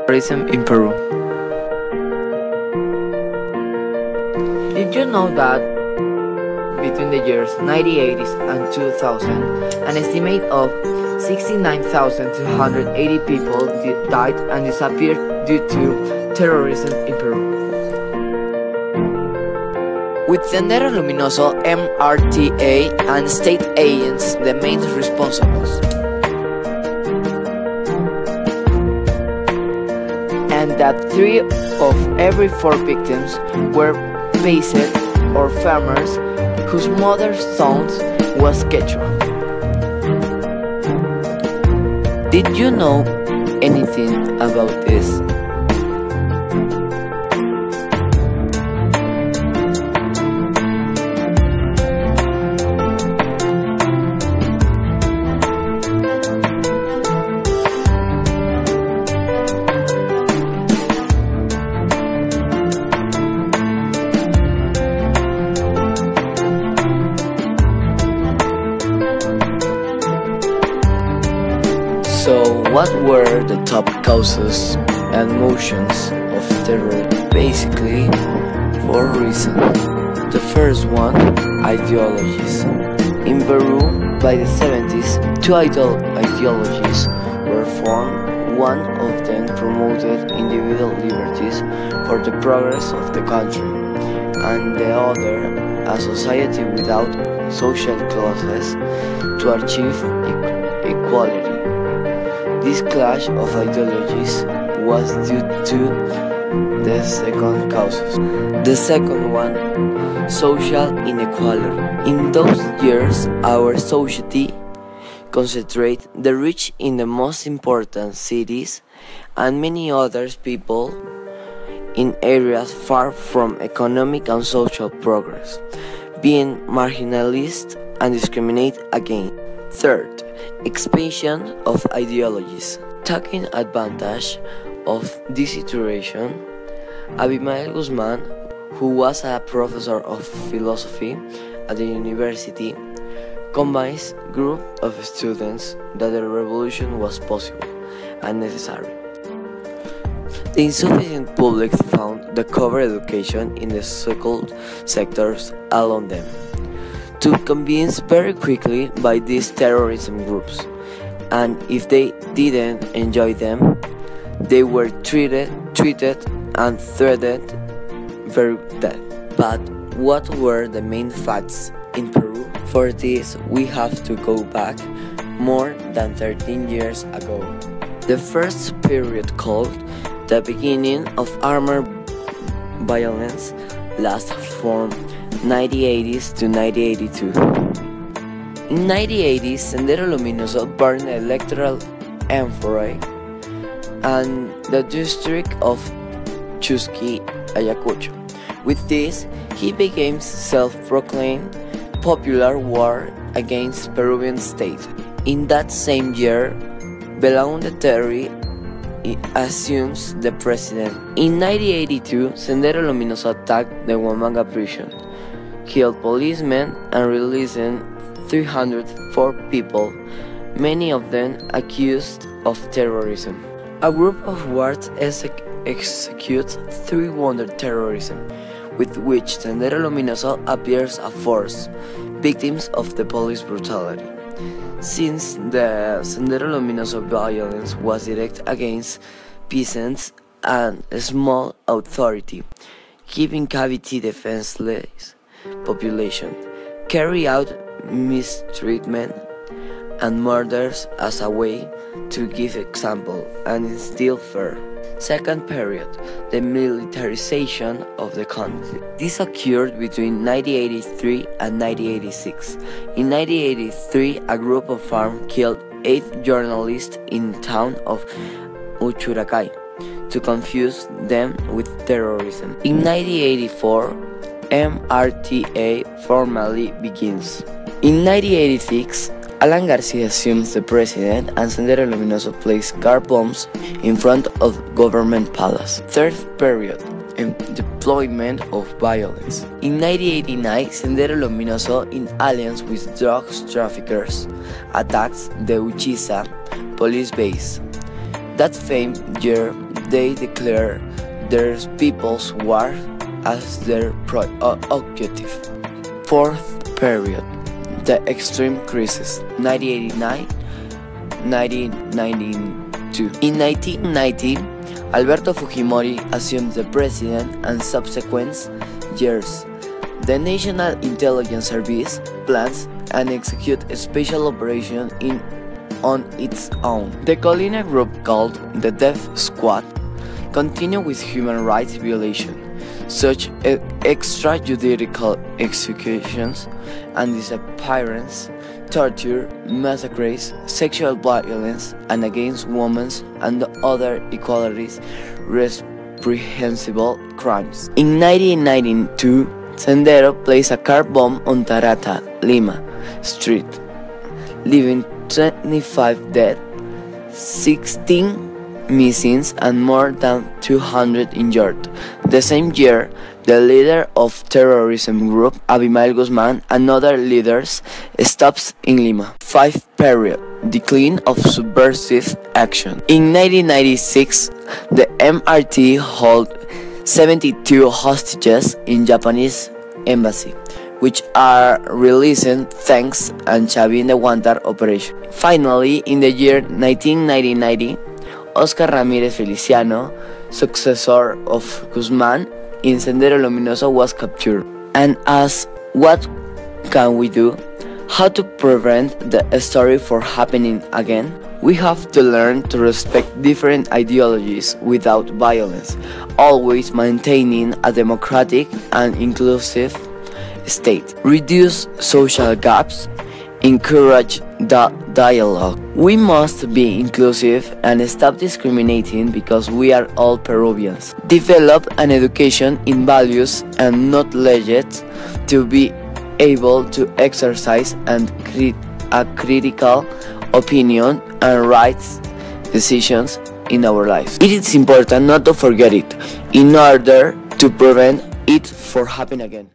Terrorism in Peru. Did you know that between the years 1980s and 2000, an estimate of 69,280 people died and disappeared due to terrorism in Peru? With Sendero Luminoso, MRTA, and state agents the main responsibles. And that 3 of every 4 victims were peasants or farmers whose mother tongue was Quechua. Did you know anything about this? So, what were the top causes and motions of terror? Basically, 4 reasons. The first one, ideologies. In Peru, by the 70s, 2 ideologies were formed. One of them promoted individual liberties for the progress of the country, and the other, a society without social classes to achieve equality. This clash of ideologies was due to the second causes. The second one, social inequality. In those years, our society concentrated the rich in the most important cities and many other people in areas far from economic and social progress, being marginalized and discriminated against. Third, expansion of ideologies. Taking advantage of this situation, Abimael Guzman, who was a professor of philosophy at the university, convinced a group of students that the revolution was possible and necessary. The insufficient public found the cover education in the so-called sectors along them, to convince very quickly by these terrorism groups, and if they didn't enjoy them, they were treated and threatened very dead. But what were the main facts in Peru? For this, we have to go back more than 13 years ago. The first period, called the beginning of armed violence, lasted from 1980s to 1982. In 1980s, Sendero Luminoso burned the electoral envoy and the district of Chusquí, Ayacucho. With this, he became self-proclaimed popular war against Peruvian state. In that same year, Belaúnde Terry assumes the president. In 1982, Sendero Luminoso attacked the Huamanga prison, killed policemen and releasing 304 people, many of them accused of terrorism. A group of wards executes 3 wounded terrorism, with which Sendero Luminoso appears a force, victims of the police brutality. Since the Sendero Luminoso violence was direct against peasants and a small authority, keeping cavity defenseless population, carry out mistreatment and murders as a way to give example and instill fear. Second period, the militarization of the conflict. This occurred between 1983 and 1986. In 1983, a group of armed killed 8 journalists in the town of Uchuracay to confuse them with terrorism. In 1984, MRTA formally begins. In 1986, Alan Garcia assumes the president and Sendero Luminoso placed car bombs in front of government palace. Third period, deployment of violence. In 1989, Sendero Luminoso, in alliance with drugs traffickers, attacks the Uchiza police base. That same year, they declare their people's war as their objective. Fourth period, the extreme crisis, 1989-1992. In 1990, Alberto Fujimori assumed the presidency, and subsequent years, the National Intelligence Service plans and execute a special operation on its own. The Colina group, called the Death Squad, continue with human rights violations such as extrajudicial executions and disappearances, torture, massacres, sexual violence, and against women and other equally reprehensible crimes. In 1992, Sendero placed a car bomb on Tarata, Lima Street, leaving 25 dead, 16 missing, and more than 200 injured. The same year, the leader of terrorism group, Abimael Guzman, and other leaders stops in Lima. 5th period, decline of subversive action. In 1996, the MRT held 72 hostages in Japanese embassy, which are released thanks to Chavin de Guantar operation. Finally, in the year 1990, Oscar Ramírez Feliciano, successor of Guzman in Sendero Luminoso, was captured. And as what can we do? How to prevent the story from happening again? We have to learn to respect different ideologies without violence, always maintaining a democratic and inclusive state. Reduce social gaps, encourage dialogue. We must be inclusive and stop discriminating because we are all Peruvians. Develop an education in values and knowledge to be able to exercise and a critical opinion and right decisions in our lives. It is important not to forget it in order to prevent it from happening again.